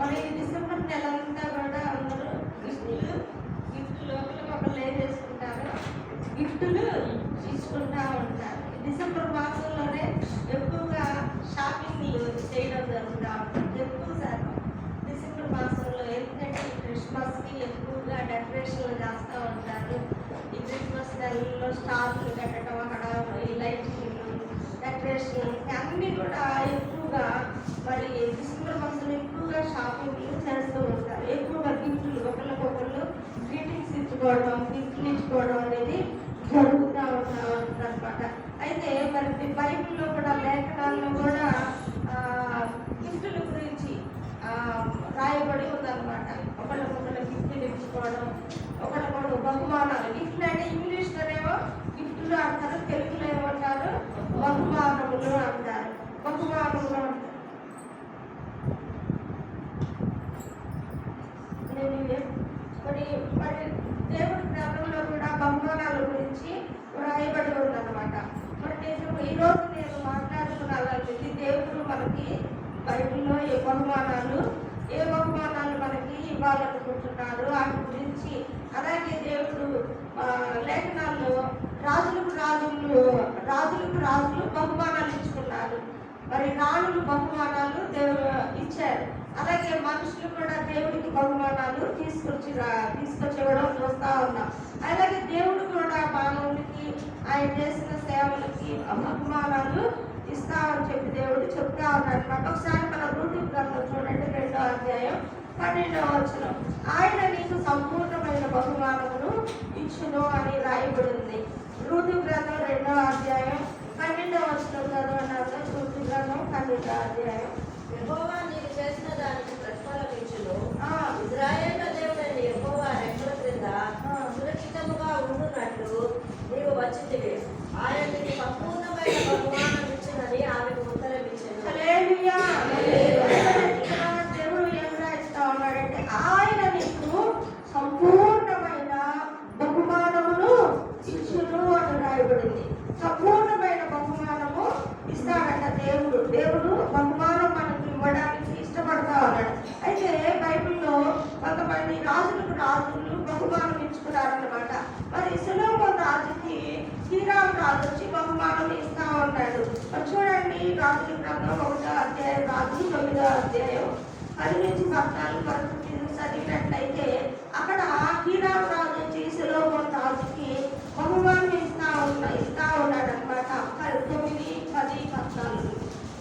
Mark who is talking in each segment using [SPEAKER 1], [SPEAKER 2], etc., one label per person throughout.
[SPEAKER 1] మరి డిసెంబర్ నెలంతా కూడా అందరూ గిఫ్ట్ లోపల ఒకళ్ళు ఏం చేసుకుంటారు, గిఫ్టులు తీసుకుంటా ఉంటారు. డిసెంబర్ మాసంలోనే ఎక్కువగా షాపింగ్లు చేయడం జరుగుతూ ఉంటుంది. ఎక్కువ శాతం డిసెంబర్ మాసంలో ఎందుకంటే ఈ క్రిస్మస్కి ఎక్కువగా డెకరేషన్లు చేస్తూ ఉంటారు. ఈ క్రిస్మస్ నెలలో స్టార్లు కట్టడం, అక్కడ ఈ లైటింగ్లు, డెకరేషన్ అన్నీ కూడా ఎక్కువగా మరి డిసెంబర్ మాసంలో ఎక్కువగా షాపింగ్లు చేస్తూ ఉంటారు. ఎక్కువగా గిఫ్ట్లు ఒకరికొకళ్ళు గ్రీటింగ్స్ ఇచ్చుకోవడం, గిఫ్ట్లు ఇచ్చుకోవడం అనేది జరుగుతూ ఉంటుంది అనమాట. అయితే మరి బైబిల్లో కూడా లేఖనాల్లో కూడా గిఫ్టుల గురించి రాయబడి ఉందన్నమాట. ఒకళ్ళకొకళ్ళు గిఫ్ట్లు ఇచ్చుకోవడం, ఒకళ్ళకొకళ్ళు బహుమానాలు. గిఫ్ట్లు అంటే ఇంగ్లీష్లోనేమో గిఫ్ట్లు అంటారు, తెలుగులో ఏమంటారు బహుమానములు అంటారు. బహుమానములు అంటారు. మరి మరి దేవుడి గ్రంథంలో కూడా బహుమానాల గురించి రాయబడి ఉందన్నమాట. మరి నేను ఈరోజు నేను మాట్లాడుకున్నానంటే దేవుడు మనకి బైబిల్లో ఏ బహుమానాలు మనకి ఇవ్వాలనుకుంటున్నారు వాటి గురించి. అలాగే దేవుడు లేఖనాల్లో రాజులకు రాజులు బహుమానాలు ఇచ్చుకున్నారు. మరి రాణులు బహుమానాలు దేవుడు ఇచ్చారు. అలాగే మనుషులు కూడా దేవుడికి బహుమానాలు తీసుకొచ్చివ్వడం చూస్తూ ఉన్నాం. అలాగే దేవుడు కూడా మానవునికి ఆయన చేసిన సేవలకి బహుమానాలు ఇస్తామని చెప్పి దేవుడు చెప్తా ఉన్నాడు అనమాట. ఒకసారి మన రూతు గ్రంథం చూడండి, 2వ అధ్యాయం 12వ వచనం. ఆయన నీకు సంపూర్ణమైన బహుమానమును ఇచ్చును అని రాయబడింది. రూతు గ్రంథం 2వ అధ్యాయం 12వ వచనం చదవన్నారు. రూతు గ్రంథం 12వ అధ్యాయం.
[SPEAKER 2] యెహోవా నీకు చేసిన దానికి ప్రతిఫలం ఇచ్చును. ఇశ్రాయేలు దేవుడైన యెహోవా రెక్కల క్రింద సురక్షితముగా ఉండునట్లు నీవు వచ్చితివి. ఆయన నీకు సంపూర్ణమైన బహుమానం ఇచ్చునని ఆమెకు ఉత్తరం ఇచ్చాను.
[SPEAKER 1] దేవుడు ఏం రాయిస్తా ఉన్నాడంటే ఆయన నీకు సంపూర్ణమైన బహుమానమును ఇచ్చును అని రాయబడింది. సంపూర్ణమైన బహుమానము ఇస్తాడంట దేవుడు. బహుమానం మనకు ఇవ్వడానికి ఇష్టపడతా ఉన్నాడు. అయితే బైబిల్లో కొంతమంది రాజులు బహుమానం ఇచ్చుకున్నారన్నమాట. మరి సొలొమోను రాజుకి హీరాము రాజు వచ్చి బహుమానం ఇస్తా ఉన్నాడు. మరి చూడండి, రాజుల గ్రంథం 1వ అధ్యాయం, రాజులు 9వ అధ్యాయం 10-14 వరకు చదివినట్లయితే అక్కడ హీరాము రాజు వచ్చి సొలొమోను రాజుకి బహుమానం ఇస్తా ఉన్నాడు అనమాట. 9, 10, 14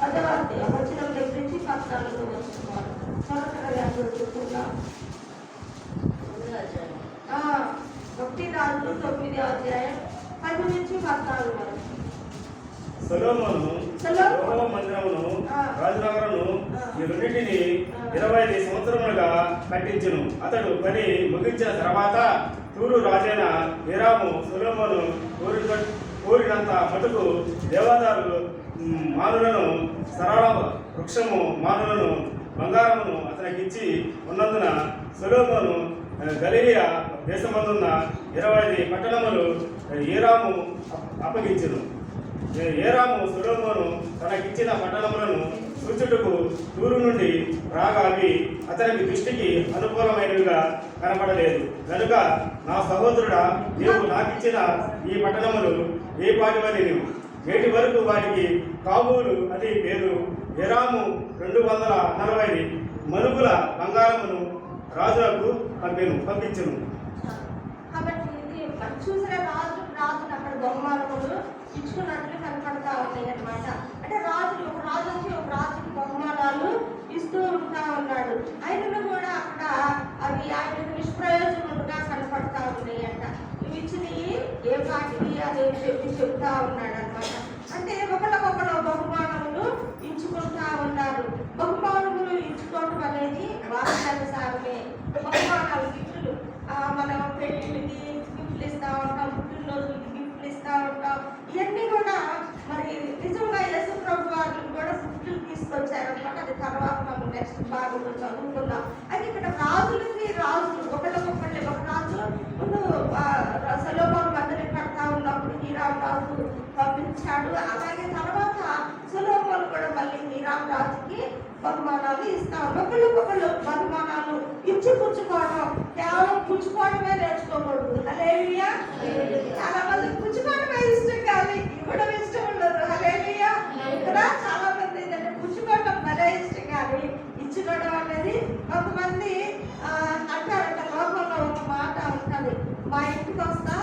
[SPEAKER 1] 10వ అధ్యాయం వచనం దగ్గర నుంచి 14 వస్తున్నారు. త్వరగా చూసుకుందాం. 1 రాజులు 9వ అధ్యాయం 10-14 వరకు.
[SPEAKER 3] సొలొమోను యెహోవా మందిరమును రాజనగరును ఈ రెండింటిని 25 సంవత్సరములుగా కట్టించును. అతడు పని ముగించిన తర్వాత తూరు రాజైన హీరాము సొలొమోను కోరినంత మటుకు దేవదారు మానులను, సరళ వృక్షము మానులను, బంగారమును అతనికిచ్చి ఉన్నందున సొలొమోను గలిలియా దేశమందున్న 25 పట్టణములు హీరాము అప్పగించెను. హీరాము సొలొమోను తనకిచ్చిన పట్టణములను చూచుటకు తూరు నుండి రాగా అవి అతనికి దృష్టికి అనుకూలమైనవిగా కనపడలేదు. కనుక నా సహోదరుడా, నీవు నాకిచ్చిన ఈ పట్టణములు ఏ పాటివని నేటి వరకు వాటికి కాబూలు అని పేరు. హీరాము 240 మనుగుల బంగారమును రాజులకు పంపించును.
[SPEAKER 1] కాబట్టి ఇది చూసిన రాజు అక్కడ బహుమానములు ఇచ్చుకున్నట్లు కనపడతా ఉన్నాయి అనమాట. అంటే ఒక రాజు వచ్చి ఒక రాజుకి బహుమానాలు ఇస్తూ ఉంటా ఉన్నాడు. ఆయనను కూడా అక్కడ అవి ఆయనకు నిష్ప్రయోజనములుగా కనపడతా ఉన్నాయి అంట. ఇవి ఇచ్చినవి ఏ పాటివి అని చెప్తా ఉన్నాడు అనమాట. అంటే ఒకళ్ళకొకళ్ళు బహుమానములు ఇచ్చుకుంటా ఉన్నారు. బహుమానములు ఇచ్చుకోవడం అనేది వాక్యానుసారమే. బహుమానాలు, గిఫ్టులు, మనం పెళ్ళిళ్ళకి గిఫ్ట్లు ఇస్తూ ఉంటాం, పుట్టినరోజులకి గిఫ్ట్లు ఇస్తూ ఉంటాం. ఇవన్నీ కూడా మరి నిజంగా యేసు ప్రభు వారు కూడా గిఫ్ట్లు తీసుకొచ్చారనమాట. అది తర్వాత మనం నెక్స్ట్ భాగంలో చదువుకుందాం. అయితే ఇక్కడ రాజులు ఒకళ్ళకొకళ్ళే. ఒక రాజు ముందు సొలొమోను మందిరం కడతా ఉన్నప్పుడు హీరాము రాజు పంపించాడు. అలాగే తర్వాత సొలొమోను కూడా మళ్ళీ హీరాము రాజుకి బహుమానాలు ఇస్తాం. ఒకళ్ళు బహుమానాలు ఇచ్చి పుచ్చుకోవడం, కేవలం పుచ్చుకోవడమే నేర్చుకోకూడదు. హల్లెలూయా. చాలా మంది పుచ్చుకోవడమే ఇష్టం కానీ ఇవ్వడం ఇష్టం ఉండదు. హల్లెలూయా. ఇక్కడ చాలా మంది ఏంటంటే పుచ్చుకోవడం భలే ఇష్టం కానీ ఇచ్చుకోవడం అనేది కొంతమంది అంటారంట. లోకంలో ఒక మాట ఉంటుంది, మా ఇంటికి వస్తా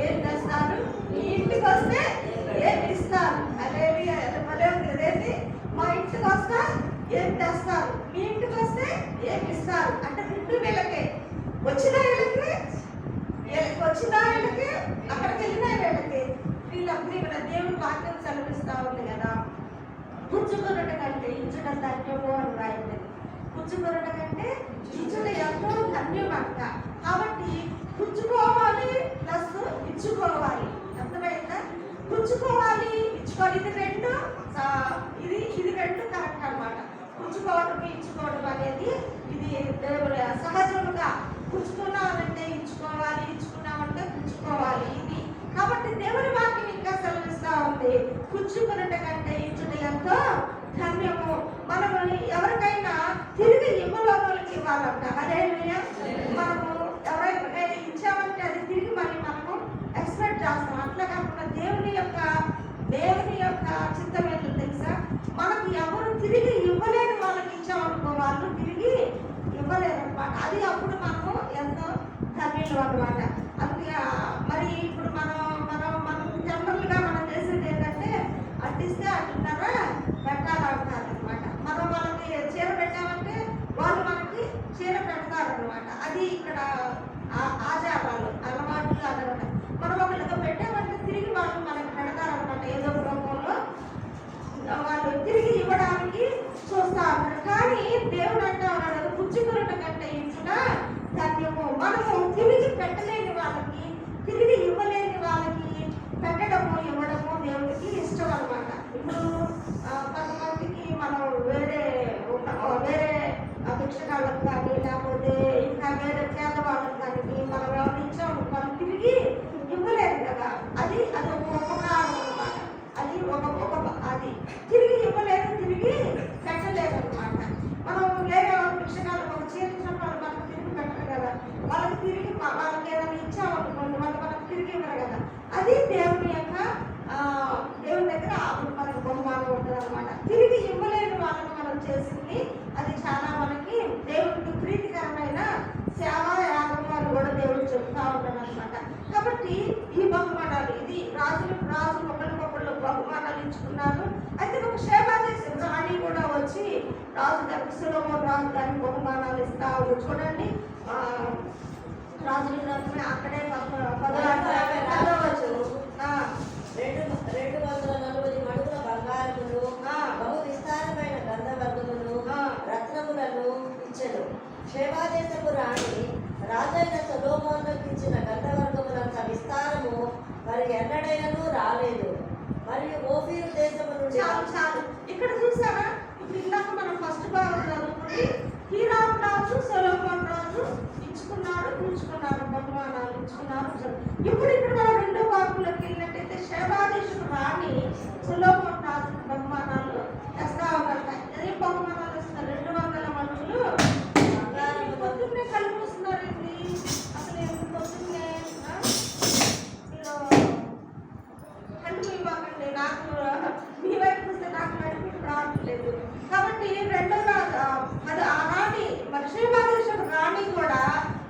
[SPEAKER 1] ఏం తెస్తారు, మీ ఇంటికి వస్తే ఏం ఇస్తారు. హల్లెలూయా. భలే ఉంది కదేంటి, మా ఇంటికి వస్తా ఏం తెస్తారు, మీ ఇంటికి వస్తే ఏం ఇస్తారు అంటే రెండు వీళ్ళకి వచ్చిన వీళ్ళకి అక్కడికి వెళ్ళిన వీళ్ళకి వీళ్ళందరూ ఇక్కడ దేవుని వాక్యం సెలవిస్తా ఉంది కదా. పుచ్చుకొనుట కంటే ఇచ్చుట ధన్యము అని రాయింది. పుచ్చుకొనుట కంటే ఇచ్చుట ఎంతో ధన్యమంట. కాబట్టి పుచ్చుకోవాలి ప్లస్ ఇచ్చుకోవాలి. అర్థమైందా? పుచ్చుకోవాలి ఇచ్చుకోవాలి, ఇది రెండు కరెక్ట్ అన్నమాట. పుచ్చుకోవడం ఇచ్చుకోవడం అనేది ఇది దేవుడు సహజముగా పుచ్చుకున్నామంటే ఇచ్చుకోవాలి, ఇచ్చుకున్నామంటే పుచ్చుకోవాలి ఇది. కాబట్టి దేవుడి వాక్యం ఇంకా సెలవిస్తా ఉంది, పుచ్చుకున్నట కంటే ఇచ్చుట ఎంతో ధన్యము. మనము ఎవరికైనా తిరిగి ఇవ్వలోకి ఇవ్వాలంట. హల్లెలూయా. మనము ఎవరైనా ఇచ్చామంటే అది తిరిగి మళ్ళీ మనము ఎక్స్పెక్ట్ చేస్తాం. అట్లా కాకుండా దేవుని యొక్క చిత్తం ఏంటో తెలుసా, మనకి ఎవరు తిరిగి ఇవ్వలేని వాళ్ళకి ఇచ్చామనుకో వాళ్ళు తిరిగి ఇవ్వలేరు అనమాట. అది అప్పుడు మనము ఎంతో ధన్యులు అనమాట. అందుకే మరి ఇప్పుడు మనం జనరల్గా మనం చేసేది ఏంటంటే అట్టిస్తే అట్టున్నారా పెట్టాలంటారు అనమాట. మనం వాళ్ళకి చీర పెట్టామంటే వాళ్ళు మనకి చీర పెడతారనమాట. అది ఇక్కడ ఆచారాలు అలవాట్లు అనమాట. మనం ఒకళ్ళతో పెట్టామంటే తిరిగి వాళ్ళు మనకి పెడతారనమాట. ఏదో ఒక రూపంలో వాళ్ళు తిరిగి ఇవ్వడానికి చూస్తా ఉన్నారు. కానీ దేవుడు అంటా ఉన్నాడు, పుచ్చుకొనుట కంటే ఇచ్చుట ధన్యము. మనము తిరిగి పెట్టలేని వాళ్ళకి, తిరిగి ఇవ్వలేని వాళ్ళకి పెట్టడము ఇవ్వడము దేవుడికి ఇష్టం అనమాట. ఇప్పుడు కొంతమందికి మనం వేరే భిక్షకాలకు కానీ లేకపోతే ఇంకా వేరే పేదవాళ్ళకి కానీ మనం ఎవరు ఇచ్చాము మనం తిరిగి ఇవ్వలేదు కదా. అది ఒక ఉపకారం అనమాట. అది తిరిగి ఇవ్వలేదు, తిరిగి పెట్టలేదు అనమాట. మనం వేరే భిక్షకాలకు ఒక చీర ఇచ్చినప్పుడు మనకు తిరిగి పెట్టరు కదా. వాళ్ళకి తిరిగి వాళ్ళకి ఏదైనా ఇచ్చామనుకోండి వాళ్ళు మనకు తిరిగి ఇవ్వరు కదా. అది దేవుని దగ్గర అప్పుడు మనకు బహుమానం ఉంటుంది అనమాట. తిరిగి ఇవ్వలేని వాళ్ళకి మనం చేసింది అది చాలా మనకి దేవుడికి ప్రీతికరమైన సేవా యాగము అని కూడా దేవుడు చెప్తా ఉంటాడు అనమాట. కాబట్టి ఈ బహుమానాలు ఇది రాజులు ఒకరికొకళ్ళు బహుమానాలు ఇచ్చుకున్నారు. అయితే ఒక శేబాదేశం రాణి కూడా వచ్చి రాజు గారికి సొలొమోను రాజు గారికి బహుమానాలు ఇస్తా ఉంది. చూడండి రాజుల గ్రంథమే అక్కడే 10వ
[SPEAKER 2] 240 మడుగుల బంగారములు, బహు విస్తారమైన గంధవర్గములు, రత్నములను ఇచ్చెను. షేబాదేశపు రాణి రాజైన సొలొమోనుకు ఇచ్చిన గంధవర్గములంత విస్తారము మరి ఎన్నడైనను రాలేదు. మరియు ఓఫీరు దేశము నుండి
[SPEAKER 1] చాలు ఇక్కడ చూసారా. ఇప్పుడు ఇందాక మనం ఫస్ట్ భాగం చదువుకుని హీరాము రాజు సొలొమోను రాజు ఇచ్చుకున్నారు, పుచ్చుకున్నారు, బహుమానాలు ఇచ్చుకున్నారు. ఇప్పుడు ఇక్కడ మనం రెండో భాగంలోకి వెళ్ళినట్టయితే శేబాదేశపు రాణి సొలొమోను రాజుకు బహుమానాలు తెస్తా ఉంటాయి. అదే బహుమానాలు ఇస్తారు. 200 మనుషులు పొద్దున్నే కలుపుస్తున్నారండి. అసలు ఎంత పొద్దున్నే కలుపు ఇవ్వకండి. నాకు మీ వైపు చూస్తే నాకు నడిపి రావట్లేదు. కాబట్టి ఆ రాణి మరి శేబాదేశపు రాణి కూడా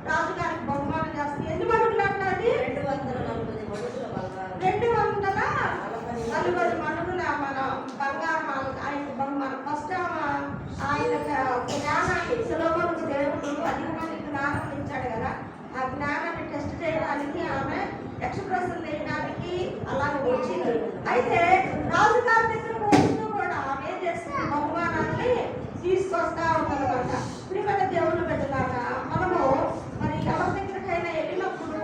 [SPEAKER 1] రాజుగారికి బహుమానం చేస్తుంది. ఎన్ని మడుగులు అంటాది?
[SPEAKER 2] 240 మడుగుల బంగారం.
[SPEAKER 1] 240 మడుగుల మన బంగారం ఆయనకు బహుమానం. ఫస్ట్ ఆయన జ్ఞానాన్ని సొలొమోనుకు దేవుడు అధికమైన జ్ఞానం ఇచ్చాడు కదా. ఆ జ్ఞానాన్ని టెస్ట్ చేయడానికి ఆమె ఎక్స్ప్రెషన్ వేయడానికి అలాగే వచ్చింది. అయితే రాజుగారి దగ్గర వస్తూ కూడా ఆమె ఏం చేస్తుంది, బహుమానాన్ని తీసుకొస్తా ఉందన్నమాట. ప్రియమైన దేవుని బిడ్డలాగా మనము మరి ఎవరి దగ్గరికైనా వెళ్ళినప్పుడు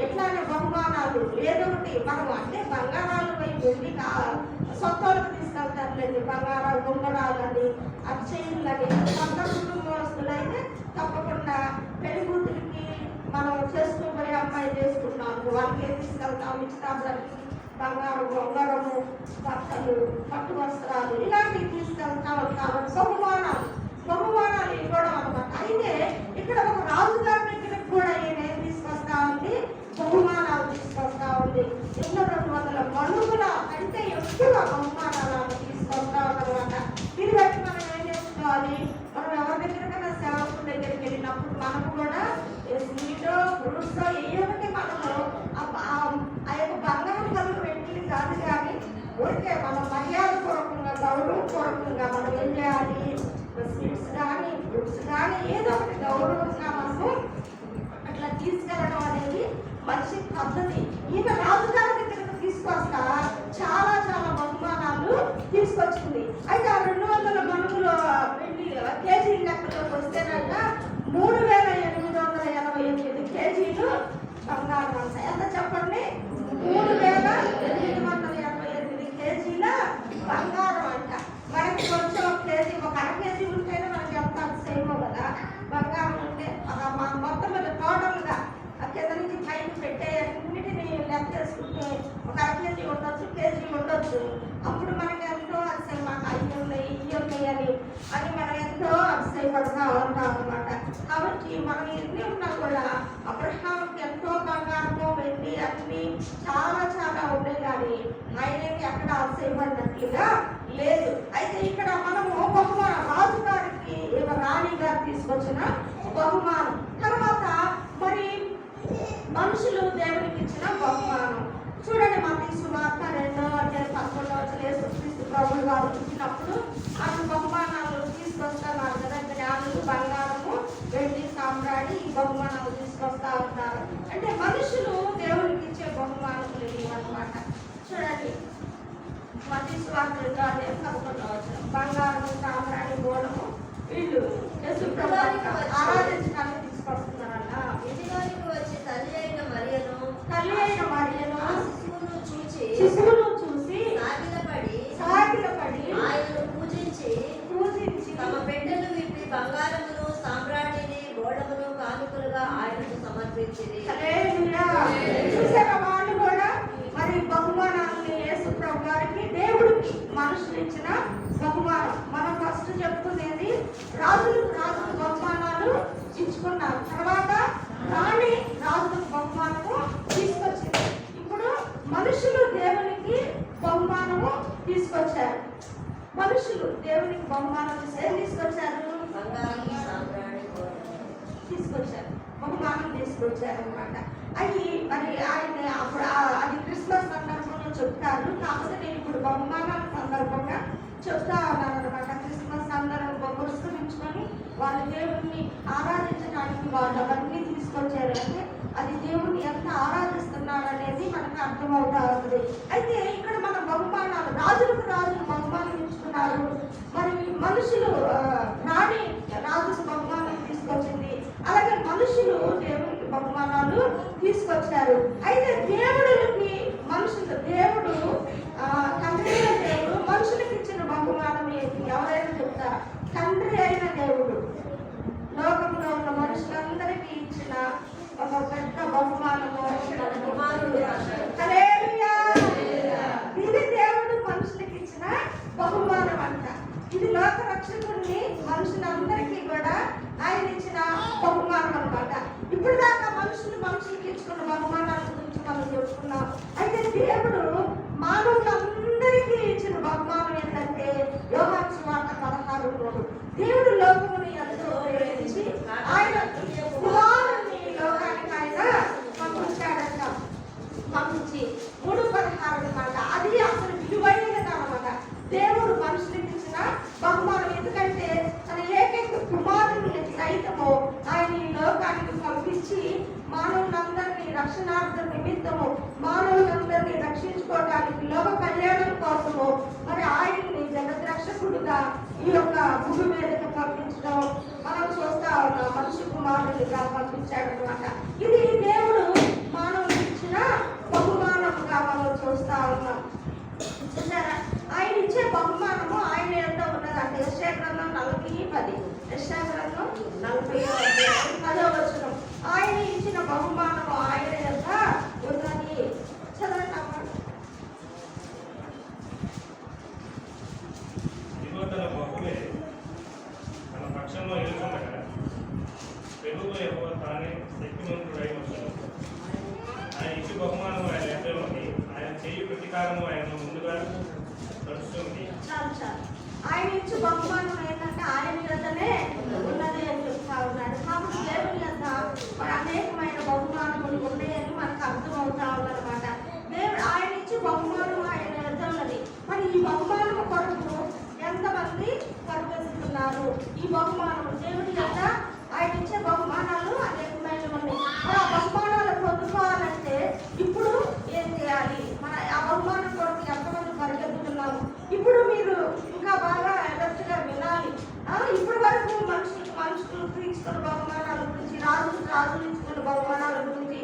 [SPEAKER 1] ఎట్లానే బహుమానాలు ఏదో ఒకటి మనము అంటే బంగారాలు వెళ్ళి సొంతలకు తీసుకెళ్తారులేండి. బంగారాలు ఉంగరాలని అక్షయులని సొంత కుటుంబస్తులైతే తప్పకుండా పెళ్లి కూతురికి మనం చేసుకోబోయే అమ్మాయి చేసుకుంటున్నాము వాళ్ళకి ఏం తీసుకెళ్తాం, నిశ్చితార్థానికి బంగారు ఉంగరము, బట్టలు, పట్టు వస్త్రాలు ఇలాంటివి తీసుకెళ్తా ఉంటారు. బహుమానాలు ఇవ్వడం అనమాట. అయితే ఇక్కడ ఒక రాజుగారి దగ్గరకు కూడా ఏమేమి తీసుకొస్తా ఉంది, బహుమానాలు తీసుకొస్తా ఉంది. 200 మనుగుల అంటే ఎక్కువ బహుమానాలను తీసుకొస్తా ఉన్నమాట. దీన్ని బట్టి మనం ఏం చేసుకోవాలి, మనం ఎవరి దగ్గరకైనా సేవకుల దగ్గరికి వెళ్ళినప్పుడు మనకు కూడా స్వీటో ఫ్రూట్స్ ఏమిటి మనము ఆ యొక్క బంగారు కలుగు వెంటనే కాదు, కానీ ఊరికే మనం మర్యాద పూర్వకంగా గౌరవపూర్వకంగా మనం ఏం చేయాలి, స్వీట్స్ కానీ ఫ్రూట్స్ కానీ ఏదో ఒకటి గౌరవంగా మనము అట్లా తీసుకెళ్ళడం అనేది మంచి పద్ధతి. ఈమె రాజుగారి దగ్గరకు తీసుకొస్తా చాలా బహుమానాలు తీసుకొచ్చింది. అయితే ఆ 200 మనుగులు వెండి కేజీ లెక్కలోకి వస్తేనంట 3888 కేజీలు బంగారం అంట. ఎంత చెప్పండి, 3888 కేజీల బంగారం అంట. మనకి కొంచెం ఒక కేజీ, ఒక అర కేజీ ఉంటేనే మనకి ఎంత సేమో కదా బంగారం ఉంటే. మొత్తం మీద టోటల్గా కింద నుంచి పైన పెట్టే అన్నిటిని లెక్క చేసుకుంటే ఒక అర కేజీ ఉండొచ్చు, కేజీ ఉండొచ్చు. అప్పుడు మనకి ఎంతో అసలు మాకు అవి ఉన్నాయి ఇవి ఉన్నాయి అని మనం ఎంతో అతిశయపడుతూ ఉంటాం అనమాట. కాబట్టి మనం ఎన్ని ఉన్నా కూడా అబ్రహాంకి ఎంతో బంగారము వెండి అన్ని చాలా ఉన్నాయి, కానీ ఆయనకి అక్కడ అతిశయపడినట్లుగా లేదు. అయితే ఇక్కడ మనము బహుమానం రాజుగారికి రాణి గారు తీసుకొచ్చిన బహుమానం. తర్వాత మరి మనుషులు దేవునికి ఇచ్చిన బహుమానం చూడండి. మత్తయి సువార్త 2:11 యేసుక్రీస్తు ప్రభువు గారు ఇచ్చినప్పుడు ఆయన బహుమానాలు తీసుకొస్తున్నారు కదా, జ్ఞానులు బంగారము వెండి సామ్రాణి ఈ బహుమానాలు తీసుకొస్తా ఉంటారు. అంటే మనుషులు దేవునికి ఇచ్చే బహుమానాలు ఇవన్నమాట. చూడండి మత్తయి సువార్త 2:11 బంగారము సామ్రాణి గోడము వీళ్ళు యేసు ప్రభువుని ఆరాధించడానికి తీసుకొస్తున్నారన్న.
[SPEAKER 2] ఇంటిలోనికి వచ్చి తల్లి అయిన మరియను
[SPEAKER 1] శిశువును చూసి
[SPEAKER 2] సాగిలపడి ఆయనను పూజించి తమ పెట్టెలు విప్పి బంగారమును సామ్రాణిని గోడమును కానుకలుగా ఆయనకు సమర్పించింది.
[SPEAKER 1] చూసారా, వాళ్ళు కూడా మరి బహుమానాన్ని యేసు ప్రభు గారికి దేవుడికి మనుషులు ఇచ్చిన బహుమానం. మనం ఫస్ట్ చెప్పుకునేది రాజులకు బహుమానాలు ఇచ్చుకున్నారు. తర్వాత రాణి రాజులకు బహుమానము తీసుకొచ్చింది. ఇప్పుడు మనుషులు దేవునికి బహుమానము తీసుకొచ్చారు. మనుషులు దేవునికి బహుమానం తీసుకొచ్చారు, బహుమానం తీసుకొచ్చారు అనమాట. అది మరి ఆయన అప్పుడు అది క్రిస్మస్ సందర్భంలో చెప్తారు. కాకపోతే నేను ఇప్పుడు బహుమానాల సందర్భంగా చెప్తా ఉన్నాను అనమాట. క్రిస్మస్ అందరూ పురస్కరించుకొని వాళ్ళ దేవుడిని ఆరాధించడానికి వాళ్ళు అవన్నీ తీసుకొచ్చారు. అంటే అది దేవుడిని ఎంత ఆరాధిస్తున్నారు అనేది మనకు అర్థమవుతా ఉంటుంది. అయితే ఇక్కడ మన బహుమానాలు రాజులకు బహుమానం ఇచ్చుకున్నారు. మరి మనుషులు రాణి రాజుకు బహుమానం తీసుకొచ్చింది. అలాగే మనుషులు దేవుడికి బహుమానాలు తీసుకొచ్చారు. అయితే దేవుడికి దేవుడు తండ్రి అయిన దేవుడు మనుషులకి ఇచ్చిన బహుమానం ఏంటి? ఎవరైనా చెప్తారా? తండ్రి అయిన దేవుడు లోకంలో ఉన్న మనుషులందరికీ ఇచ్చిన ఒక పెద్ద బహుమానము. ఇది దేవుడు మనుషులకి ఇచ్చిన బహుమానం అంట. ఇది లోక రక్షకుడిని మనుషులందరికీ కూడా ఆయన ఇచ్చిన బహుమానం అనమాట. ఇప్పుడు దాకా మనుషులకి ఇచ్చుకున్న బహుమానాల గురించి మనం చెప్పుకున్నాం. అయితే దేవుడు మానవులందరికీ ఇచ్చిన బహుమానం ఏంటంటే యోహాను సువార్త 16:3 దేవుడు లోకమును ఎంతో ప్రేమించి ఆయన కుమారుని లోకానికి ఆయన పంపించాడంట. పంపించి 3:16 అనమాట. అది అసలు విలువైనది అనమాట. దేవుడు మనుషులకి ఇచ్చిన బహుమానం. ఎందుకంటే తన ఏకైక కుమారుని సైతము ఆయన ఈ లోకానికి పంపించి మానవులందరినీ రక్షణార్థం నిమిత్తము మానవులందరినీ రక్షించుకోవడానికి లోక కళ్యాణం కోసము మరి ఆయన్ని జగత్ రక్షకుడుగా ఈ యొక్క భూమి మీదకి పంపించడం మనం చూస్తా ఉన్నాం. మనుషు కుమారుడిగా పంపించాడు అనమాట. ఇది దేవుడు మానవులకు ఇచ్చిన బహుమానముగా మనం చూస్తా ఉన్నాం. చూసారా, ఆయన ఇచ్చే బహుమానము ఆయన ఎంత ఉన్నది అంటే యెషయా గ్రంథం 40:10 యెషయా గ్రంథం 40:10 ఆయన ఇచ్చిన బహుమానము ఆయన ఎంత ఉన్నది. చదవండి.
[SPEAKER 4] పక్షంలో నిలుచుండగా ప్రభువు యెహోవా తానే శక్తిమంతుడై వచ్చాడు. ఆయన ఇచ్చి బహుమానము ఆయన ఎదుట ఉంది. ఆయన చేయు ప్రతీకారము ఆయన ముందుగా నడుస్తుంది.
[SPEAKER 1] చాలు చాలు. ఆయన ఇచ్చి బహుమానం ఏంటంటే ఆయన యొద్దనే ఉన్నది అని చెప్తా ఉన్నాడు. కాబట్టి దేవుని యొద్ద మరి అనేకమైన బహుమానములు ఉన్నాయని మనకు అర్థమవుతా ఉందన్నమాట. దేవుడు ఆయన ఇచ్చి బహుమానం ఆయన యొద్ద ఉన్నది. మరి ఈ బహుమానం కొరకు ఎంతమంది పరిగెత్తుతున్నారు? ఈ బహుమానం దేవుని యొద్ద ఆయన ఇచ్చే బహుమానాలు అనేకమైనవి ఉన్నాయి. మరి ఆ బహుమానాలు పొందుకోవాలంటే ఇప్పుడు ఏం చేయాలి? మన ఆ బహుమానం కొరకు ఎంతమంది పరిగెత్తుతున్నాము? ఇప్పుడు మీరు ఇంకా బాగా ఎలర్ట్గా వినాలి. ఇప్పటి వరకు మనుషులు ఇచ్చుకున్న బహుమానాల గురించి, రాజులు ఇచ్చుకున్న బహుమానాల గురించి,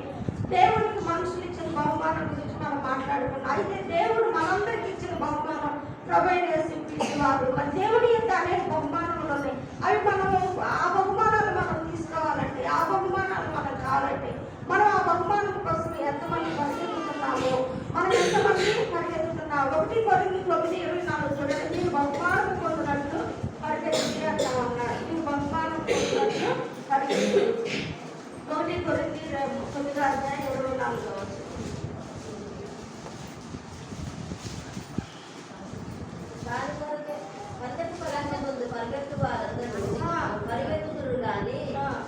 [SPEAKER 1] దేవుడికి మనుషులు ఇచ్చిన బహుమానం గురించి మనం మాట్లాడుకున్నాం. అయితే దేవుడు మనందరికి ఇచ్చిన బహుమానం వారు మరి దేవుని యొక్క అనేక బహుమానములు ఉన్నాయి. అవి మనము ఆ బహుమానాలు మనం తీసుకోవాలంటే, ఆ బహుమానాలు మనకు కావాలంటే మనం ఆ బహుమానం కోసం ఎంతమంది పరిగెత్తుతున్నామో, మనం ఎంతమంది పరిగెత్తుతున్నాము? 1 Corinthians 9:24 చూడండి. మీరు బహుమానం పొందినట్లు పరిగెత్తి అంటా ఉన్నారు. మీరు బహుమానం పొందినట్లు పరిగెత్తి. 1 Corinthians 9:24
[SPEAKER 2] దాని కొరకే పందెపు పొలంగా ముందు పరిగెత్తు వారందరూ పరిగెత్తుతురు కానీ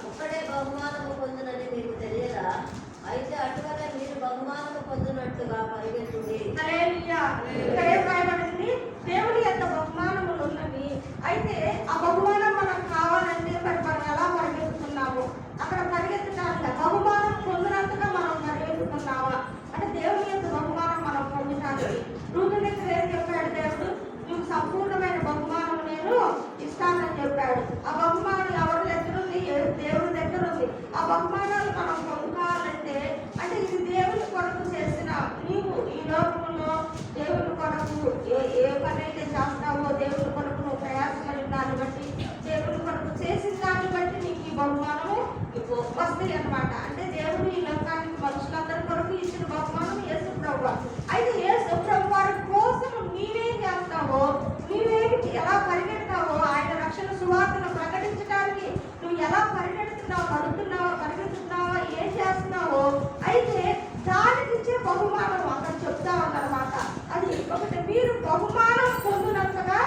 [SPEAKER 2] ఒక్కడే బహుమానము పొందునని మీకు తెలియదా? అయితే అటువలే మీరు బహుమానము పొందినట్టుగా పరిగెత్తుంది.
[SPEAKER 1] దేవుని యొక్క బహుమానములు ఉన్నవి. అయితే ఆ బహుమానం మనకు కావాలంటే మరి మనం ఎలా పరిగెత్తుతున్నాము? అక్కడ పరిగెత్తడానికి బహుమానం పొందినంతగా మనం పరిగెత్తుతున్నావా అంటే దేవుని యొక్క బహుమానం మనం పొందడానికి రూటు దగ్గర ఏం చెప్పాడు? దేవుడు నీకు సంపూర్ణమైన బహుమానం నేను ఇస్తానని చెప్పాడు. ఆ బహుమానం ఎవరి దగ్గర ఉంది? దేవుడి దగ్గర ఉంది. ఆ బహుమానాలు మనం పొందుకోవాలంటే అంటే ఇది దేవుని కొరకు చేసిన నీవు ఈ లోకంలో దేవుని కొరకు ఏ పని అయితే చేస్తావో దేవుని కొరకు నువ్వు ప్రయాసపడిన దాన్ని బట్టి, దేవుని కొరకు చేసిన దాన్ని బట్టి నీకు ఈ బహుమానము వస్తాయి అన్నమాట. అంటే దేవుడు ఈ లోకానికి మనుషులందరి కొరకు ఇచ్చిన బహుమానం యేసు ప్రభువు. అయితే యేసు ప్రభు వారి కోసం నీవేం చేస్తావో, నీవేమి ఎలా పరిగెడతావో, ఆయన రక్షణ సువార్తను ప్రకటించడానికి నువ్వు ఎలా పరిగెడుతున్నావు, పరిగెడుతున్నావా, ఏం చేస్తున్నావో అయితే దానికి ఇచ్చే బహుమానం అక్కడ చెప్తా ఉందన్నమాట. అది ఒకటి, మీరు బహుమానం పొందినంతగా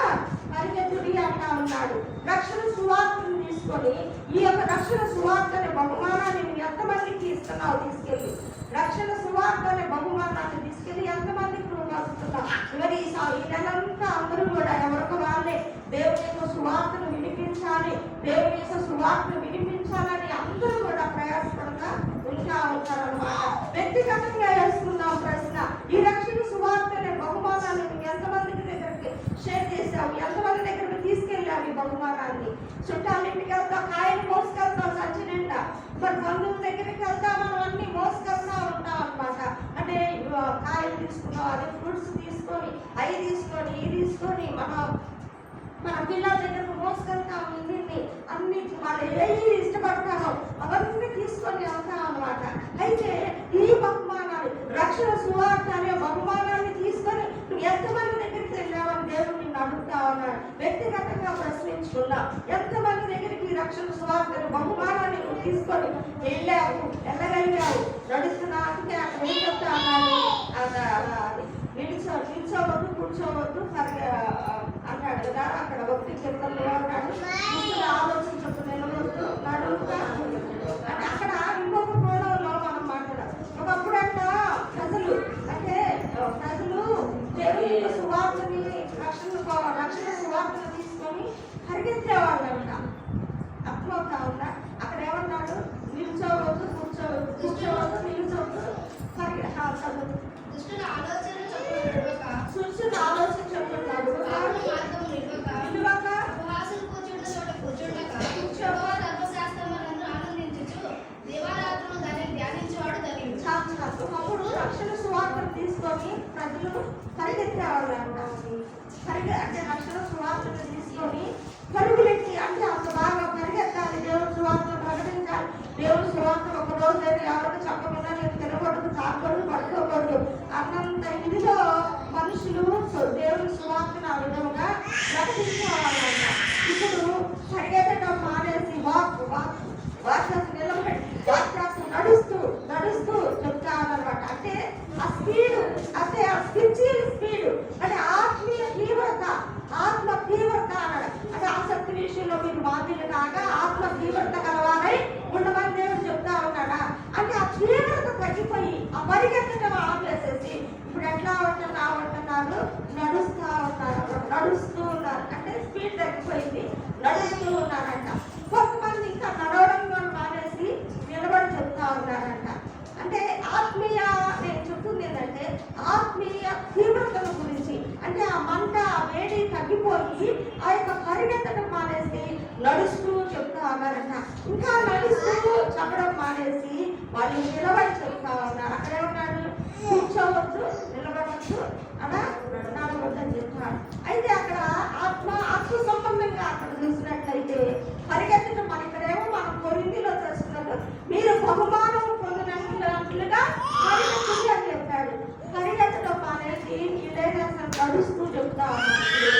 [SPEAKER 1] పరిగెత్తుడి అంటా ఉన్నాడు. రక్షణ సువార్తను తీసుకొని ఈ యొక్క రక్షణ సువార్త అనే బహుమానాన్ని నువ్వు ఎంతమందికి ఇస్తున్నావు? తీసుకెళ్ళి రక్షణ సువార్త అనే బహుమానాన్ని తీసుకెళ్ళి ఎంతమందికి నువ్వు వస్తున్నావు? మరి ఈ నెలంతా అందరూ కూడా ఎవరికి వాళ్ళే దేవుని యొక్క సువార్తను వినిపించాలి, దేవుని యొక్క సువార్తను వినిపించాలని అందరూ కూడా ప్రయాసపడగా ఉంటా ఉంటారన్నమాట. వ్యక్తిగతంగా వేసుకుందాం ప్రశ్న, ఈ రక్షణ సువార్త అనే బహుమానాన్ని నువ్వు ఎంతమందికి దగ్గరికి షేర్ చేసావు? ఎంతమంది దగ్గరికి తీసుకెళ్ళావు ఈ బహుమానాన్ని? చుట్టాలింటికి వెళ్తాం, కాయలు మోసుకెళ్తాం సంచి నిండా, మరి బంధువుల దగ్గరికి వెళ్తాం, మనం అన్ని మోసుకెళ్తా ఉంటాం అనమాట. అంటే కాయలు తీసుకున్నాం, అదే ఫ్రూట్స్ తీసుకొని, అవి తీసుకొని, ఇవి తీసుకొని మన పిల్లల దగ్గరకు మోసుకెళ్తాం. ఇన్ని అన్ని వాళ్ళు ఏవి ఇష్టపడతారో అవన్నీ తీసుకొని వెళ్తాం అనమాట. అయితే ఈ బహుమానాలు రక్షణ సువార్త అనే బహుమానాన్ని తీసుకొని నువ్వు ఎంతమంది దగ్గరికి వెళ్ళావని దేవుడు నిన్ను అడుగుతా ఉన్నాడు. వ్యక్తిగతంగా ప్రశ్నించుకున్నా, ఎంతమంది దగ్గరికి రక్షణ సువార్త అనే బహుమానాన్ని నువ్వు తీసుకొని వెళ్ళగలిగావు? నడుస్తున్నా అంటే అక్కడ ఏం చెప్తా అన్నాడు? నిల్చోవద్దు, కూర్చోవద్దు అన్నాడు కదా. అక్కడ ఒకటి చెప్తాను అన్నాడు, ఆలోచించద్దు, నిలవద్దు, నడువుతా అంటే అక్కడ ఇంకొక కోణంలో మనం మాట్లాడాలి. ఒకప్పుడు అంట ప్రజలు దేవుని యొక్క సువార్తని రక్షణ సువార్తను తీసుకొని పరిగెత్తేవాళ్ళు అంట. అర్థమవుతా ఉందా? అక్కడ ఏమన్నాడు? నిల్చోవద్దు, కూర్చోవద్దు, నిల్చోవద్దు, పరిగెత్తాలి.
[SPEAKER 5] దుష్టుల ఆలోచన చెప్పుకున్నాడు, ఒకప్పుడు రక్షణ సువార్తను తీసుకొని ప్రజలు పరిగెత్తేవాళ్ళు అంటే రక్షణ సువార్తను తీసుకొని పరుగులెట్టి అంటే అంత బాగా పరిగెత్తాలి, దేవుని సువార్తను ప్రకటించాలి. దేవుని సువార్త ఒక రోజు ఎవరికి చెప్పకుండా నేను తినకూడదు, తాగకూడదు, పడుకోకూడదు అన్నంత ఇదిలో మనుషులు దేవుని సువార్తను ఆ విధంగా ప్రకటించేవాళ్ళంట. ఇప్పుడు పరిగెత్తడం మాదిరి కాగా ఆత్మ తీవ్రత కలవారై ఉండమని దేవుడు చెప్తా ఉన్నాడా అంటే ఆ తీవ్రత తగ్గిపోయి ఆ పరిగెత్తడం ఆపేసేసి ఇప్పుడు ఎట్లా ఉంటున్నారు నడుస్తూ ఉన్నారు అంటే స్పీడ్ తగ్గిపోయింది నడుస్తూ ఉన్నారంట. కొంతమంది ఇంకా నడవడం కూడా మానేసి నిలబడి చెప్తా ఉన్నారంట. అంటే ఆత్మీయ నేను చెప్తుంది ఏంటంటే ఆత్మీయ తీవ్రతల గురించి అంటే ఆ మంట ఆ వేడి తగ్గిపోయి ఆ యొక్క పరిగెత్తడం మానేసి నడుస్తూ చెప్తా ఉన్నారంట. ఇంకా నడుస్తూ చెప్పడం మానేసి వాళ్ళు నిలబడి చెప్తా ఉన్నారు. అక్కడే ఉన్నాడు కూర్చోవద్దు నిలబడవద్దు అలా నడవద్దు అని చెప్తున్నాడు. అయితే అక్కడ ఆత్మ సంబంధంగా అక్కడ చూసినట్లయితే పరిగెత్తడం మన ఇక్కడేమో మనం కొరింథీలో చేస్తున్నట్టు మీరు బహుమానం పొందినట్లుగా పరిగెత్తుంది అని చెప్పాడు. పరిగెత్తడం మానేసి నడుస్తూ చెప్తా ఉన్నాడు.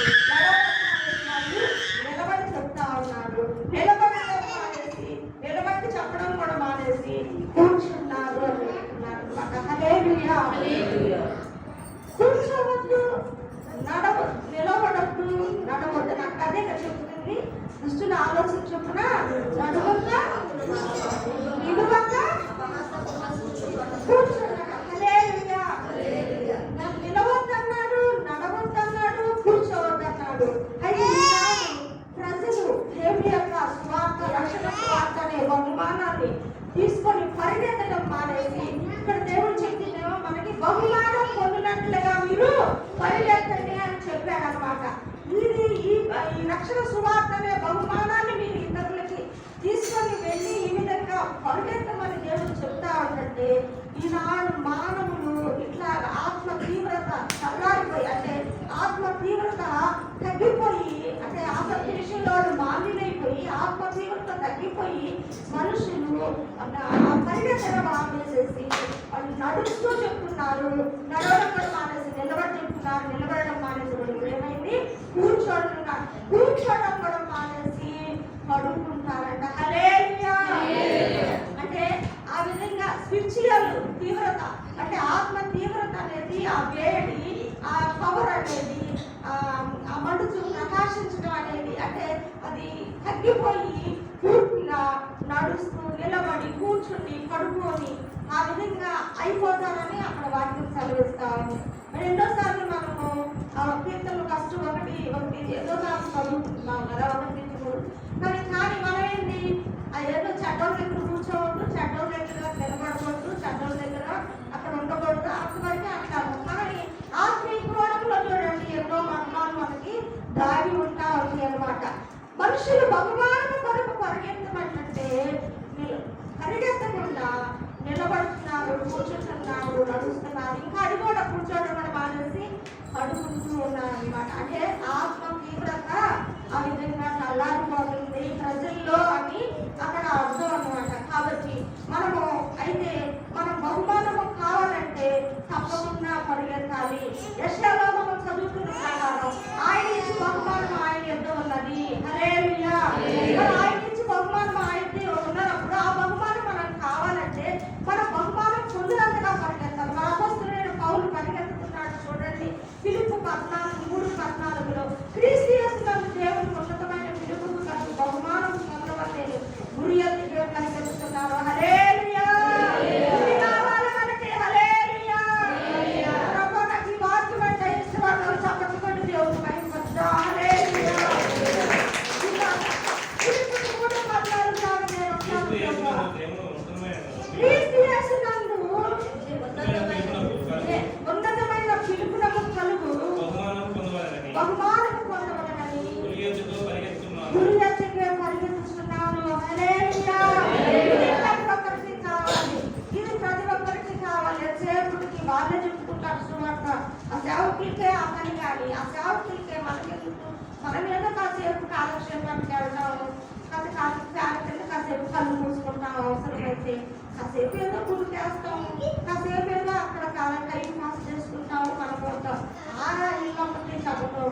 [SPEAKER 5] నిలబడి చెప్తా ఉన్నాడు. నిలబడడం మానేసి నిలబడి చెప్పడం కూడా మానేసి కూర్చున్నారు అని చెప్తున్నారు అనమాట. హల్లెలూయా. కూర్చోవద్దు నిలబడద్దు నడవద్దు. నాకు అదే చెప్తుంది దుష్టుల ఆలోచన చొప్పున నడవద్దా నిలువద్దా కూర్చున్నాడు. హల్లెలూయా. నిలవద్దన్నాడు నడవద్దన్నాడు కూర్చోవద్దన్నాడు. అయితే ప్రజలు దేవుని యొక్క స్వార్థ రక్షణ స్వార్థ అనే బహుమానాన్ని తీసుకొని పరిగెత్తడం మానేసి ఇక్కడ దేవుడు చెప్పిందేమో మనకి బహుమానం పొందినట్లుగా మీరు పరిగెత్తండి అని చెప్పాడు అనమాట. ఈ రక్షణ సువార్త అనే బహుమానాన్ని మీరు ఇతరులకి తీసుకొని వెళ్ళి ఈ విధంగా పరిగెత్తమని దేవుడు చెప్తా ఉంటే ఈనాడు మానవులు ఇట్లా ఆత్మ తీవ్రత చల్లారిపోయి అంటే ఆత్మ తీవ్రత తగ్గిపోయి అంటే ఆసక్తి విషయంలో మాలినైపోయి ఆత్మ తీవ్రత తగ్గిపోయి మనుషులు పరిగెత్తడం ఆపేసేసి వాళ్ళు నడుస్తూ చెప్తున్నారు. నడవడం కూడా మానేసి నిలబడి చెప్తున్నారు. నిలబడడం మానేసి ఏమైంది కూర్చోవడం కూడా మానేసి పడుకుంటారంట. హల్లెలూయా. అంటే ఆ విధంగా స్పిరిచువల్ తీవ్రత అంటే ఆత్మ తీవ్రత అనేది ఆ వేడి ఆ పవర్ అనేది ఆ మండుచు ప్రకాశించడం అనేది అంటే అది తగ్గిపోయి పూర్తిగా నడుస్తూ నిలబడి కూర్చుని పడుకొని ఆ విధంగా అయిపోతారని అక్కడ వాక్యం సెలవిస్తా ఉంది. రెండోసార్లు మనము కీర్తనలు కష్టం ఒకటి ఏదో సార్లు చదువుకుంటున్నాం కదా 1-3 కానీ మనం ఏంటి ఏదో చెడ్డల దగ్గర కూర్చోవద్దు చెడ్డల దగ్గర నిలబడకూడదు చెడ్డల దగ్గర అక్కడ ఉండకూడదు అంతవరకు అంటాము. కానీ ఆత్మీయ కోణంలో చూడండి ఎన్నో మర్మాలు మనకి దాగి ఉంటా ఉంది అనమాట. మనుషులు భగవాను కొరకు పరిగెత్తమంటే పరిగెత్తకుండా నిలబడుతున్నారు కూర్చుంటున్నారు నడుస్తున్నారు. ఇంకా అది కూడా కూర్చోవడం కూడా మానేసి పడుకుంటూ ఉన్నారు అనమాట. అంటే ఆత్మ తీవ్రత ఆ విధంగా చల్లారిపోతుంది ప్రజల్లో అని అక్కడ అర్థం అనమాట. కాబట్టి మనము అయితే మనం బహుమానము కావాలంటే తప్పకుండా పరిగెత్తాలి. యెషయాలో మనం చదువుతున్న ప్రకారం ఆయన ఇచ్చి బహుమానం ఆయన ఎద్దు ఉన్నది. హల్లెలూయా. ఆయన ఇచ్చి బహుమానం ఆయన ఉన్నప్పుడు ఆ బహుమానం మనం కావాలంటే మన బహుమానం పొందినంతగా పరిగెత్తాలి. మన అపొస్తలుడైన పౌలు పరిగెత్తుతున్నాడు చూడండి. ఫిలిప్పు 14:3-14లో క్రీస్తు యేసునందు దేవుని ఉన్నతమైన పిలుపుకు కలిగి బహుమానం పొందవలెను గురి ఎత్తి పరిగెత్తుతున్నారు. హల్లెలూయా. ఉన్నతమైన పిలుపునకు కలుగు బహుమానం పొందవలెనని గురి ఎత్తుకు పరిగెత్తుతున్నాను. హల్లెలూయా. ఇది ప్రతి ఒక్కరికి కావాలి. సేవకుడికి వాళ్ళే చెప్పుకుంటారు సువార్త. ఆ సేవకులకే ఆ పని కానీ ఆ సేవకులకే మనం ఏదో కాసేపు కాలక్షేపానికి వెళ్తాము కాసేపు కళ్ళు మూసుకుంటాం అవసరమైతే కాసేపు ఏదో గుడి చేస్తాము కాసేపు ఏదో అక్కడ టైం పాస్ చేసుకుంటాము మనం పోతాం. ఇళ్ళొకటి చెప్పటం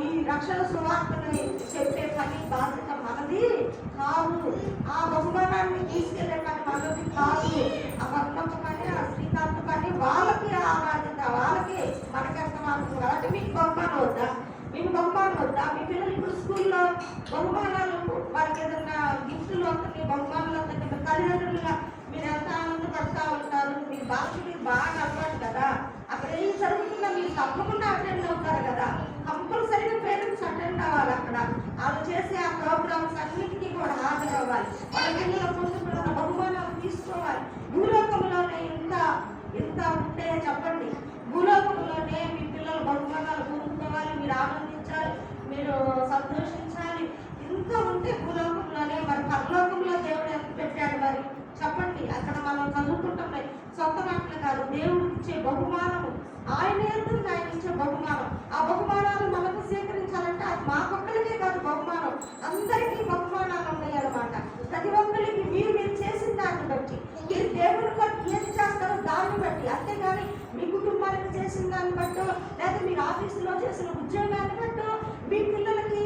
[SPEAKER 5] ఈ రక్షణ సువార్తని చెప్పే పని బాధ్యత మనది కాదు. ఆ బహుమానాన్ని తీసుకెళ్లే పని మనది కాదు. ఆ భక్తమ్మ పని ఆ శ్రీకాంత్ పని వాళ్ళకి ఆ బాధ్యత వాళ్ళకి మనకెంత మాత్రం కాబట్టి మీకు బహుమానం వద్దా మీ పిల్లలు ఇప్పుడు స్కూల్లో బహుమానాలు తీసుకొని బహుమానులంతా కింద తల్లిదండ్రులుగా మీరు ఎంత ఆనందపడతా ఉంటారు. మీ భాష మీరు బాగా అలవాటు కదా, అక్కడ ఏం జరుగుతుందో మీరు తప్పకుండా అటెండ్ అవుతారు కదా. కంపల్సరీగా పేరెంట్స్ అటెండ్ అవ్వాలి. అక్కడ వాళ్ళు చేసే ఆ ప్రోగ్రామ్స్ అన్నిటికీ కూడా హాజరవ్వాలి. వాళ్ళ పిల్లల పొందుకున్న బహుమానాలు తీసుకోవాలి. భూలోకంలోనే ఇంత ఉంటే చెప్పండి, భూలోకంలోనే మీ పిల్లల బహుమానాలు పొందుకోవాలి, మీరు ఆనందించాలి, మీరు సంతోషించాలి. ఇంత ఉంటే భూలోకంలోనే మరి పరలోకంలో దేవుడు ఎంత పెట్టాడు మరి చెప్పండి. అక్కడ మనం చదువుకుంటున్నాయి సొంత మాటలు కాదు, దేవుడు ఇచ్చే బహుమానము, ఆయన ఎందుకు ఆయన ఇచ్చే బహుమానం. ఆ బహుమానాలు మనకు స్వీకరించాలంటే అది మాకొక్కరికే కాదు బహుమానం, అందరికీ బహుమానాలు ఉన్నాయి అన్నమాట. ప్రతి ఒక్కరికి మీరు చేసిన దాన్ని బట్టి, మీరు దేవుని కొరకు ఏది చేస్తారో దాన్ని బట్టి, అంతేగాని మీ కుటుంబానికి చేసిన దాన్ని బట్టో లేదా మీరు ఆఫీసులో చేసిన ఉద్యోగాన్ని బట్టో మీ పిల్లలకి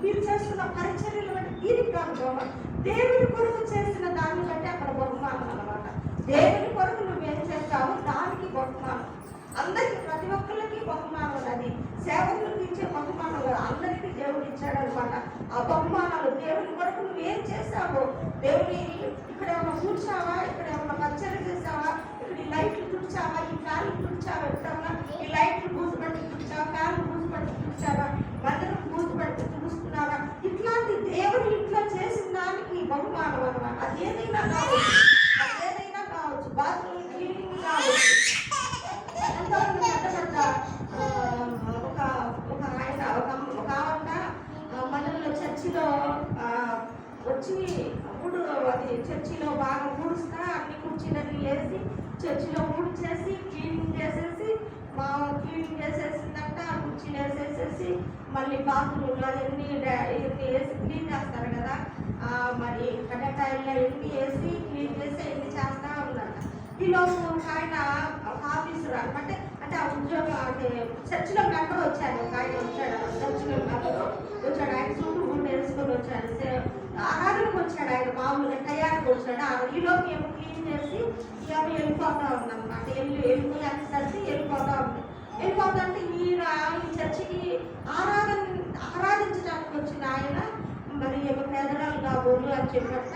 [SPEAKER 5] మీరు చేస్తున్న పరిచర్యలు బట్టి దీనికి కాదు బహుమానం. దేవుని కొరకు చేసిన దాన్ని బట్టి అక్కడ బహుమానం అన్నమాట. దేవుని కొరకు నువ్వేం చేస్తావో దానికి బహుమానం. అందరికి ప్రతి ఒక్కరికి బహుమానం ఉన్నది. సేవకులకు ఇచ్చే బహుమానం అందరికీ దేవుడు ఇచ్చాడు అనమాట. ఆ బహుమానాలు దేవుని కొరకు నువ్వేం చేస్తావో, దేవుని ఇక్కడ ఏమైనా కూర్చావా, ఇక్కడ ఏమైనా పచ్చడి చేసావా, ఇక్కడ ఈ లైట్లు తుడిచావా, ఈ ఫ్యాన్లు తుడిచావా, ఎప్పుడన్నా ఈ లైట్లు బూజుపట్టి తుడిచావా, ఫ్యాన్లు బూజుపట్టి తుడిచావా, మందిరం బూజుపట్టి తుడుస్తున్నావా, ఇట్లాంటి దేవుని ఇంట్లో చేసిన దానికి బహుమానం అనమాట. అదేదైనా కావచ్చు, బాత్రూమ్ క్లీనింగ్ కావచ్చు. ఎంతోమంది పెద్ద ఒక ఆవంట మనలో చర్చిలో వచ్చి అది చర్చిలో బాగా ఊడుస్తా అన్ని కుర్చీలన్నీ వేసి చర్చిలో ఊడ్చేసి క్లీనింగ్ చేసేసి క్లీనింగ్ చేసేసిందంట. ఆ కుర్చీలు వేసేసేసి మళ్ళీ బాత్రూంలో ఎన్ని వేసి క్లీన్ చేస్తారు కదా, మరి కట్టటాయిల్లో ఎన్ని వేసి క్లీన్ చేసి ఎన్ని చేస్తా ఉన్నాడు. ఈలోపు ఆయన ఒక ఆఫీసర్ అనమాట, అంటే ఆ ఉద్యోగం అంటే చర్చిలో మెంబర్ వచ్చాడు. ఒక ఆయన వచ్చాడు, చర్చిలో మెంబర్ వచ్చాడు. ఆయన సూటు గుండె వేసుకొని వచ్చాడు, ఆరాధనకు వచ్చాడు. ఆయన మామూలుగా తయారుకు వచ్చాడు. ఈలోపు ఏమో క్లీన్ చేసి ఏమో వెళ్ళిపోతా ఉందన్నమాట. వెళ్ళిపోయి అనేసరికి వెళ్ళిపోతా ఉంది. వెళ్ళిపోతుంటే ఈయన ఈ చర్చికి ఆరాధించడానికి వచ్చిన ఆయన మరి ఏమో పేదరాలు కాబోలు అని చెప్పట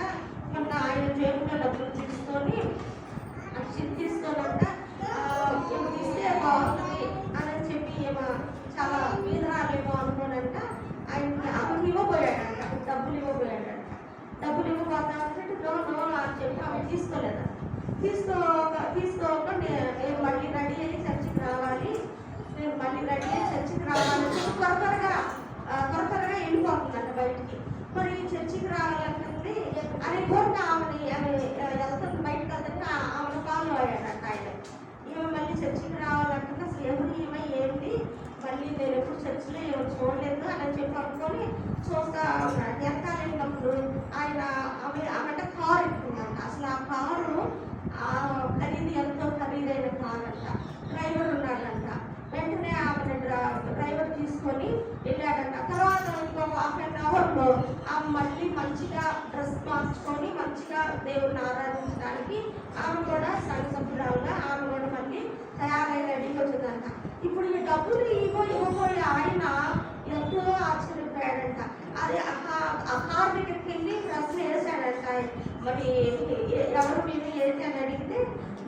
[SPEAKER 5] మొన్న ఆయన జేబులో డబ్బులు తీసుకొని తీసుకోనంట ఏమో తీస్తే బాగుంటుంది అని చెప్పి ఏమో చాలా వీధరాలేమో అనుకోనంట ఆయనకి ఆమెకి ఇవ్వబోయాడంట, డబ్బులు ఇవ్వబోయాడంట. డబ్బులు ఇవ్వబోతా అంటే నో అని చెప్పి ఆమె తీసుకోలేదంట. తీసుకోక నేను మళ్ళీ రెడీ అయ్యి చర్చికి రావాలి, నేను మళ్ళీ రెడీ అయ్యి చర్చికి రావాలని త్వరగా వెళ్ళిపోతుందంట బయటికి. మరి చర్చికి రావాలంటుంది అని కోరిక ఆమెని వెళ్తుంది, బయటకు వెళ్తుంటే ఆమెను ఫాలో అయ్యాడంట ఆయన. ఈమె మళ్ళీ చర్చికి రావాలంటుంది, అసలు ఎవరు ఈమె ఏంటి, మళ్ళీ నేను ఎప్పుడు చర్చిలో ఎవరు చూడలేదు అని చెప్పి అనుకొని చూస్తా ఉన్నాడు. వెనకాలప్పుడు ఆయన ఆమె కారు ఎక్కుందంట. అసలు ఆ కారు ఖరీదు ఎంతో ఖరీదైన కారు అంట. డ్రైవర్ ఉన్నాడంట. వెంటనే ఆమె డ్రైవర్ తీసుకొని వెళ్ళాడంట. తర్వాత ఇంకో హాఫ్-అన్-అవర్లో ఆమె మళ్ళీ మంచిగా డ్రెస్ మార్చుకొని మంచిగా దేవుడిని ఆరాధించడానికి ఆమె కూడా సంఘ సభ్యురాలుగా ఆమె కూడా మళ్ళీ తయారై రెడీకి వచ్చిందంట. ఇప్పుడు ఈ డబ్బులు ఇవ్వబోయే ఆయన ఎంతో ఆశ్చర్యపోయాడంట. అది ఆ కార్ దగ్గరికి వెళ్ళి ప్రశ్న వేసాడంట. మరి ఎవరు మీద ఏంటి అని అడిగితే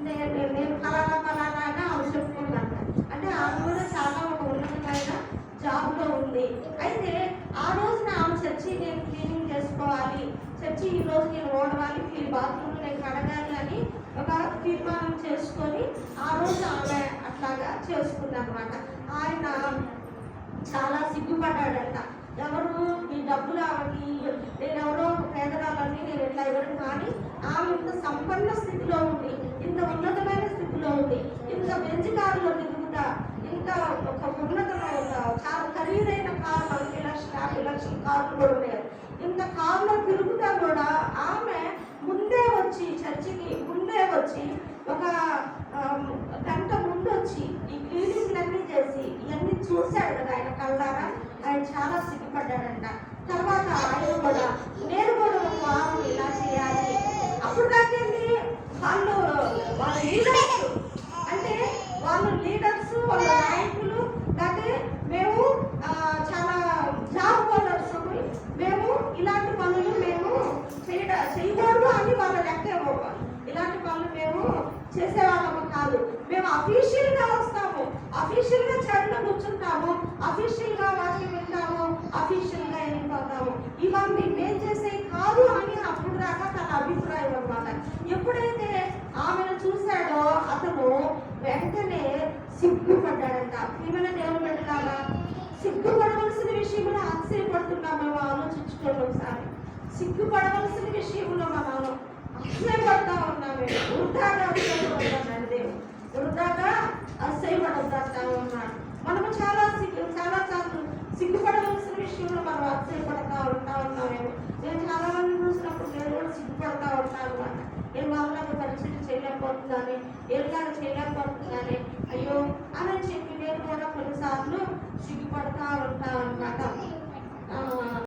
[SPEAKER 5] నేను ఫలానా ఆమె చెప్పుకున్నాను. అంటే ఆమె కూడా చాలా ఒక ఉన్నతమైన జాబ్లో ఉంది. అయితే ఆ రోజున ఆమె చర్చి నేను క్లీనింగ్ చేసుకోవాలి, చర్చి ఈ రోజు నేను ఓడవాలి, బాత్రూమ్ నేను కడగాలి అని ఒక తీర్మానం చేసుకొని ఆ రోజు ఆమె అట్లాగా చేసుకుంది అనమాట. ఆయన చాలా సిగ్గుపడ్డాడంట. ఎవరు ఈ డబ్బులు ఆమెకి నేను ఎవరో ఒక పేదరాలని నేను ఎట్లా ఇవ్వడం, కానీ ఆమె ఇంత సంపన్న స్థితిలో ఉంది, ఇంత ఉన్నతమైన స్థితిలో ఉంది, ఇంత బెంచ్ కారులో తిరుగుతా, ఇంత ఒక ఉన్నతమైన చాలా ఖరీదైన కారు, 40 లక్షల కార్లు కూడా ఉన్నాయి. ఇంత కారులో తిరుగుతా కూడా ఆమె చర్చికి ముందే వచ్చి ఒక గంట ముందు వచ్చి ఈ క్లీనింగ్లన్నీ చేసి ఇవన్నీ చూశాడు కదా ఆయన కళ్ళారా. ఆయన చాలా సిగ్గుపడ్డాడంట. తర్వాత ఆయన కూడా నేను కూడా ఒక వారం ఇలా చేయాలి. అప్పుడు దాకేంటి వాళ్ళ లీడర్స్ అంటే వాళ్ళ లీడర్స్ వాళ్ళ నాయకులు అంటే మేము చాలా జాబ్ హోల్డర్స్, మేము ఇలాంటి పనులు మేము చేయకూడదు అని వాళ్ళ లెక్క ఇవ్వాలి. ఇలాంటి పనులు మేము చేసేవాళ్ళము కాదు. మేము అఫీషియల్ గా వస్తాము, అఫీషియల్ గా చర్చలో కూర్చుంటాము, అఫీషియల్ గా వాక్యం వింటాము, అఫీషియల్ గా వెళ్ళిపోతాము. ఇవన్నీ మేము చేసేవి కాదు అని అప్పుడు దాకా తన అభిప్రాయం అన్నమాట. ఎప్పుడైతే ఆమెను చూశాడో అతను వెంటనే సిగ్గుపడ్డాడంట. ఏమైనా దేవుని పెట్టాలా? సిగ్గుపడవలసిన విషయంలో ఆశ్చర్యపడుతున్నాం. మేము ఆలోచించుకోండి ఒకసారి. సిగ్గుపడవలసిన విషయంలో మనం అసహ్యపడతా ఉన్నామే. వృద్ధాగా అసహ్యపడుతున్నాడు దేవుడు, వృద్ధాగా అసహ్యపడతా ఉన్నాడు. మనము చాలా సార్లు సిగ్గుపడవలసిన విషయంలో మనం అసహ్యపడతా ఉన్నామేమో. నేను చాలా మంది చూసినప్పుడు నేను కూడా సిగ్గుపడతా ఉంటాను అన్నమాట. నేను వాళ్ళగా పరిచయం చేయలేకపోతున్నాను, ఏళ్ళగా చేయలేకపోతున్నాను, అయ్యో అని చెప్పి నేను కూడా కొన్నిసార్లు